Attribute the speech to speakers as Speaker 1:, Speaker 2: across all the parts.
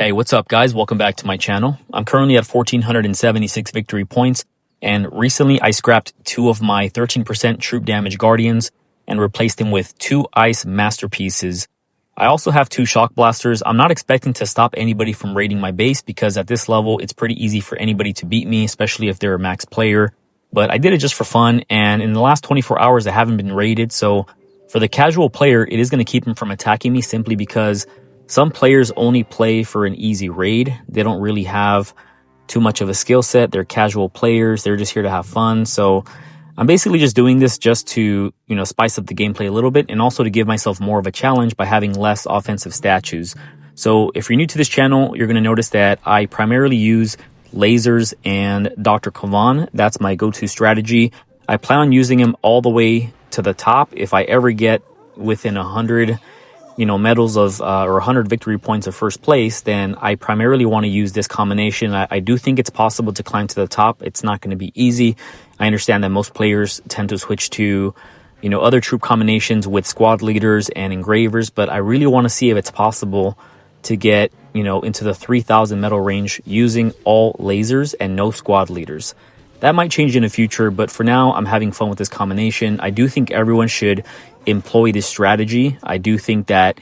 Speaker 1: Hey, what's up guys? Welcome back to my channel. I'm currently at 1,476 victory points, and recently I scrapped 2 of my 13% troop damage guardians and replaced them with 2 ice masterpieces. I also have 2 shock blasters. I'm not expecting to stop anybody from raiding my base because at this level it's pretty easy for anybody to beat me, especially if they're a max player. But I did it just for fun, and in the last 24 hours I haven't been raided, so for the casual player it is going to keep him from attacking me simply because some players only play for an easy raid. They don't really have too much of a skill set. They're casual players. They're just here to have fun. So I'm basically just doing this just to, spice up the gameplay a little bit and also to give myself more of a challenge by having less offensive statues. So if you're new to this channel, you're going to notice that I primarily use lasers and Dr. Kavan. That's my go-to strategy. I plan on using him all the way to the top. If I ever get within 100 medals of or 100 victory points of first place, then I primarily want to use this combination. I do think it's possible to climb to the top. It's not going to be easy. I understand that most players tend to switch to other troop combinations with squad leaders and engravers, but I really want to see if it's possible to get into the 3,000 medal range using all lasers and no squad leaders. That might change in the future, but for now I'm having fun with this combination. I do think everyone should employ this strategy. I do think that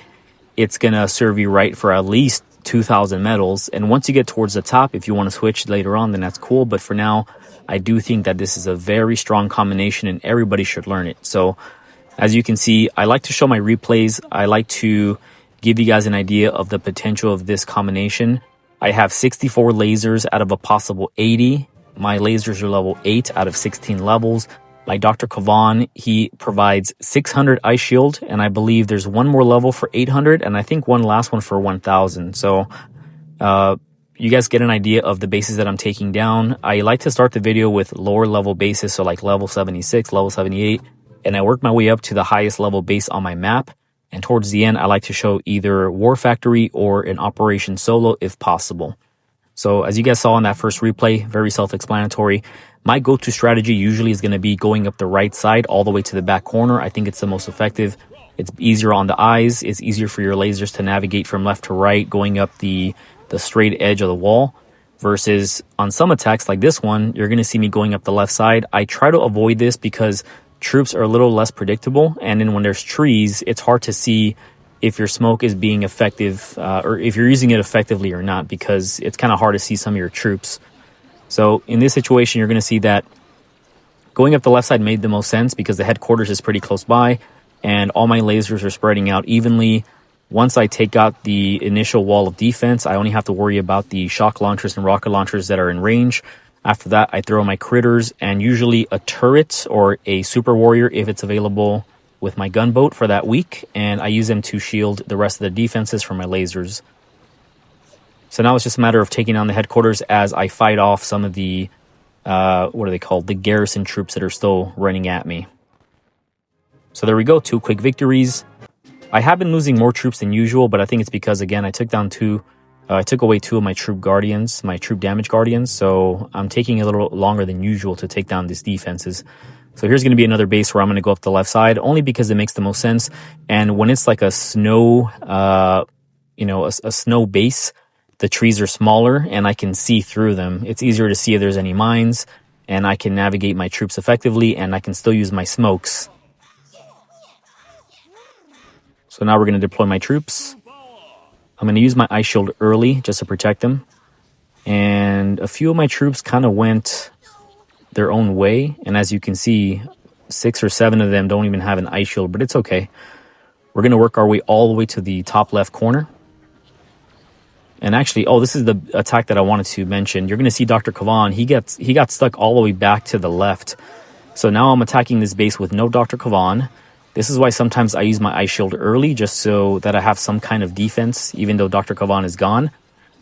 Speaker 1: it's gonna serve you right for at least 2,000 medals, and once you get towards the top, if you want to switch later on, then that's cool. But for now, I do think that this is a very strong combination and everybody should learn it. So as you can see, I like to show my replays. I like to give you guys an idea of the potential of this combination. I have 64 lasers out of a possible 80. My lasers are level 8 out of 16 levels. Like Dr. Kavan, he provides 600 ice shield, and I believe there's one more level for 800, and I think one last one for 1,000. So you guys get an idea of the bases that I'm taking down. I like to start the video with lower level bases, so like level 76, level 78, and I work my way up to the highest level base on my map. And towards the end, I like to show either War Factory or an Operation Solo if possible. So as you guys saw in that first replay, very self-explanatory. My go-to strategy usually is going to be going up the right side all the way to the back corner. I think it's the most effective. It's easier on the eyes. It's easier for your lasers to navigate from left to right, going up the straight edge of the wall. Versus on some attacks like this one, you're going to see me going up the left side. I try to avoid this because troops are a little less predictable. And then when there's trees, it's hard to see if your smoke is being effective or if you're using it effectively or not, because it's kind of hard to see some of your troops. So in this situation, you're going to see that going up the left side made the most sense because the headquarters is pretty close by and all my lasers are spreading out evenly. Once I take out the initial wall of defense, I only have to worry about the shock launchers and rocket launchers that are in range. After that, I throw my critters and usually a turret or a super warrior if it's available with my gunboat for that week, and I use them to shield the rest of the defenses from my lasers. So now it's just a matter of taking on the headquarters as I fight off some of the, what are they called? The garrison troops that are still running at me. So there we go, 2 quick victories. I have been losing more troops than usual, but I think it's because, again, I took away 2 of my troop guardians, my troop damage guardians, so I'm taking a little longer than usual to take down these defenses. So here's going to be another base where I'm going to go up the left side, only because it makes the most sense. And when it's like a snow, a snow base, the trees are smaller and I can see through them. It's easier to see if there's any mines, and I can navigate my troops effectively, and I can still use my smokes. So now we're going to deploy my troops. I'm going to use my ice shield early just to protect them. And a few of my troops kind of went their own way, and as you can see, 6 or 7 of them don't even have an ice shield, but it's okay. We're going to work our way all the way to the top left corner. And actually, this is the attack that I wanted to mention. You're going to see Dr. Kavan, he got stuck all the way back to the left. So now I'm attacking this base with no Dr. Kavan. This is why sometimes I use my ice shield early, just so that I have some kind of defense, even though Dr. Kavan is gone.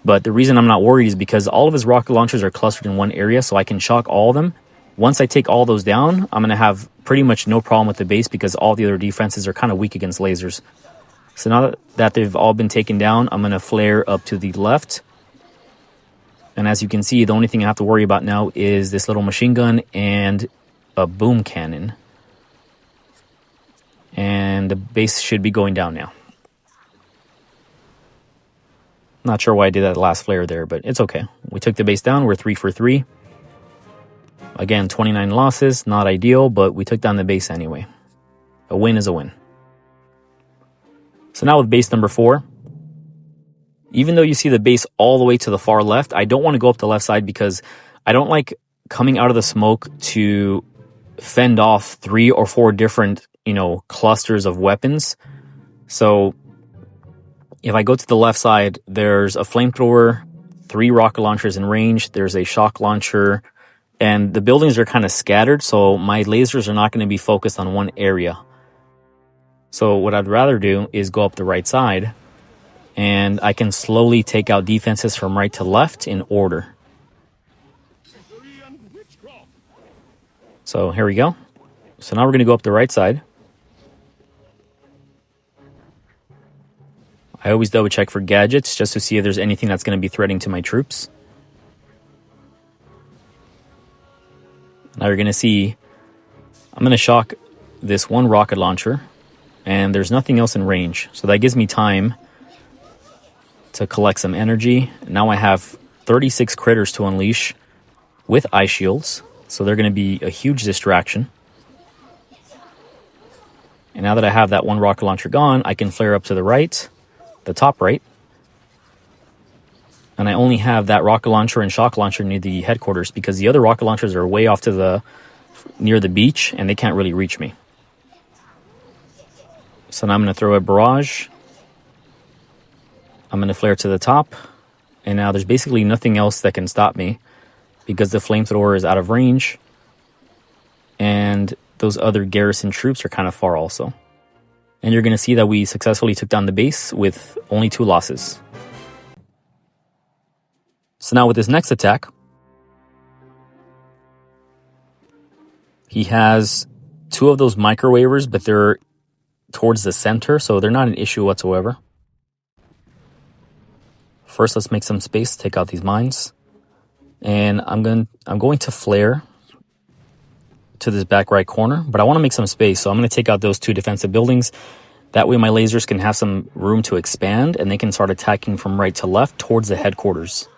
Speaker 1: But the reason I'm not worried is because all of his rocket launchers are clustered in one area, so I can shock all of them. Once I take all those down, I'm going to have pretty much no problem with the base because all the other defenses are kind of weak against lasers. So now that they've all been taken down, I'm going to flare up to the left. And as you can see, the only thing I have to worry about now is this little machine gun and a boom cannon. And the base should be going down now. Not sure why I did that last flare there, but it's okay. We took the base down. We're 3 for 3. Again, 29 losses. Not ideal, but we took down the base anyway. A win is a win. So now with base number 4, even though you see the base all the way to the far left, I don't want to go up the left side because I don't like coming out of the smoke to fend off 3 or 4 different, clusters of weapons. So if I go to the left side, there's a flamethrower, 3 rocket launchers in range, there's a shock launcher, and the buildings are kind of scattered, so my lasers are not going to be focused on one area. So what I'd rather do is go up the right side, and I can slowly take out defenses from right to left in order. So here we go. So now we're going to go up the right side. I always double check for gadgets just to see if there's anything that's going to be threatening to my troops. Now you're going to see I'm going to shock this one rocket launcher, and there's nothing else in range. So that gives me time to collect some energy. Now I have 36 critters to unleash with ice shields, so they're going to be a huge distraction. And now that I have that one rocket launcher gone, I can flare up to the right, the top right, and I only have that rocket launcher and shock launcher near the headquarters because the other rocket launchers are way off to near the beach and they can't really reach me. So now I'm going to throw a barrage. I'm going to flare to the top, and now there's basically nothing else that can stop me because the flamethrower is out of range and those other garrison troops are kind of far also. And you're going to see that we successfully took down the base with only 2 losses. So now with this next attack, he has 2 of those microwavers, but they're towards the center, so they're not an issue whatsoever. First, let's make some space, take out these mines. And I'm going to flare to this back right corner, but I want to make some space, so I'm going to take out those 2 defensive buildings. That way my lasers can have some room to expand and they can start attacking from right to left towards the headquarters.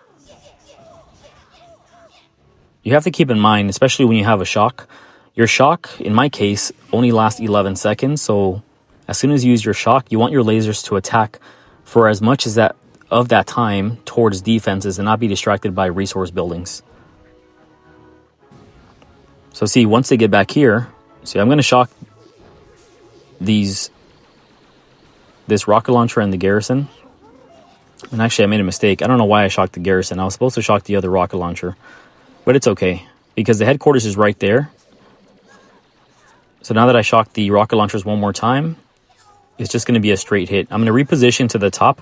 Speaker 1: You have to keep in mind, especially when you have a shock, your shock, in my case, only lasts 11 seconds, so as soon as you use your shock, you want your lasers to attack for as much as that of that time towards defenses and not be distracted by resource buildings. So see, once they get back here, see, I'm going to shock this rocket launcher and the garrison. And actually, I made a mistake. I don't know why I shocked the garrison. I was supposed to shock the other rocket launcher. But it's okay, because the headquarters is right there. So now that I shocked the rocket launchers one more time, it's just going to be a straight hit. I'm going to reposition to the top.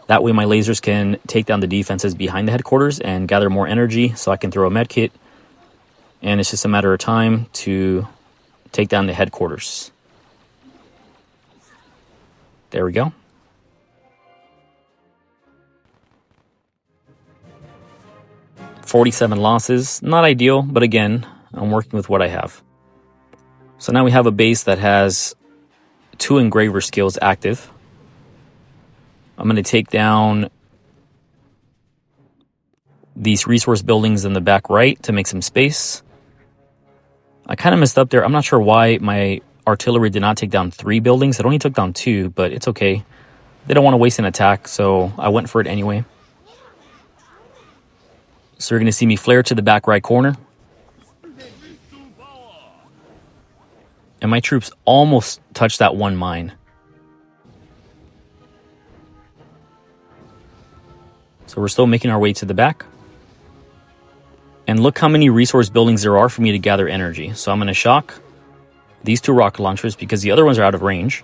Speaker 1: That way my lasers can take down the defenses behind the headquarters and gather more energy so I can throw a med kit. And it's just a matter of time to take down the headquarters. There we go. $47 losses, not ideal, but again, I'm working with what I have. So now we have a base that has 2 engraver skills active. I'm going to take down these resource buildings in the back right to make some space. I kind of messed up there. I'm not sure why my artillery did not take down 3 buildings. It only took down 2, but it's okay. They don't want to waste an attack, so I went for it anyway. So you're going to see me flare to the back right corner. And my troops almost touched that one mine. So we're still making our way to the back. And look how many resource buildings there are for me to gather energy. So I'm going to shock these 2 rocket launchers because the other ones are out of range.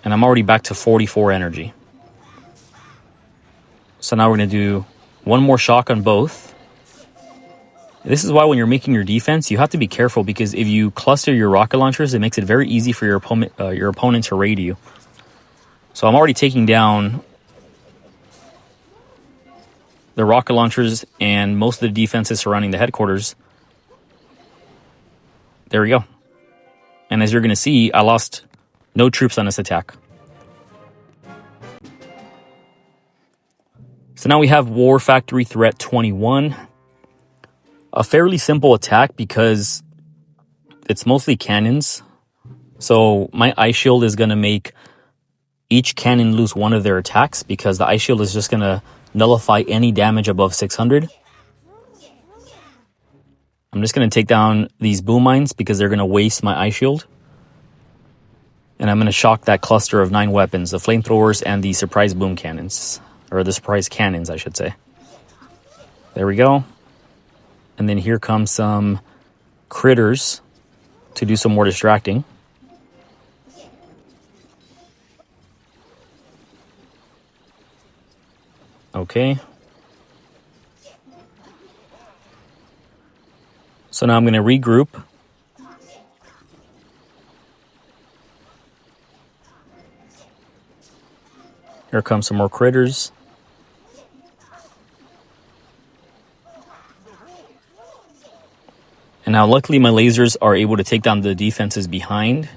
Speaker 1: And I'm already back to 44 energy. So now we're going to do one more shock on both. This is why when you're making your defense, you have to be careful because if you cluster your rocket launchers, it makes it very easy for your opponent to raid you. So I'm already taking down the rocket launchers and most of the defenses surrounding the headquarters. There we go. And as you're going to see, I lost no troops on this attack. So now we have War Factory Threat 21. A fairly simple attack because it's mostly cannons. So my ice shield is going to make each cannon lose one of their attacks because the ice shield is just going to nullify any damage above 600. I'm just going to take down these boom mines because they're going to waste my ice shield. And I'm going to shock that cluster of 9 weapons, the flamethrowers and the surprise boom cannons. Or the surprise cannons, I should say. There we go. And then here comes some critters to do some more distracting. Okay. So now I'm going to regroup. Here comes some more critters. And now luckily my lasers are able to take down the defenses behind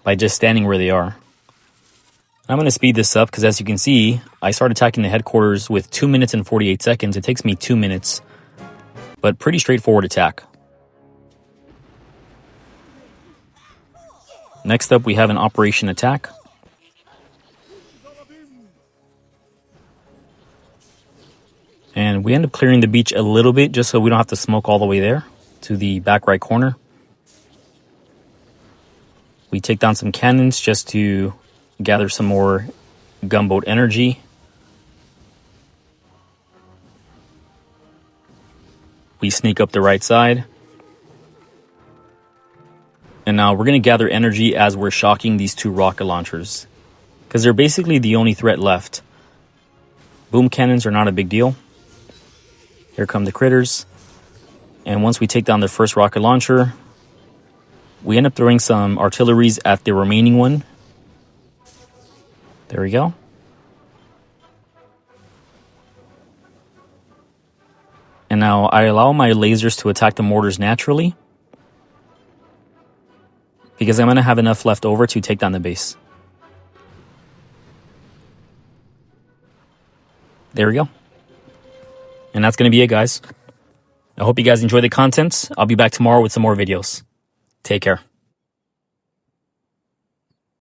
Speaker 1: by just standing where they are. I'm going to speed this up because as you can see, I start attacking the headquarters with 2 minutes and 48 seconds. It takes me 2 minutes, but pretty straightforward attack. Next up, we have an operation attack. And we end up clearing the beach a little bit just so we don't have to smoke all the way there to the back right corner. We take down some cannons just to gather some more gunboat energy. We sneak up the right side. And now we're going to gather energy as we're shocking these 2 rocket launchers, because they're basically the only threat left. Boom cannons are not a big deal. Here come the critters. And once we take down the first rocket launcher, we end up throwing some artilleries at the remaining one. There we go. And now I allow my lasers to attack the mortars naturally, because I'm going to have enough left over to take down the base. There we go. And that's going to be it, guys. I hope you guys enjoy the content. I'll be back tomorrow with some more videos. Take care.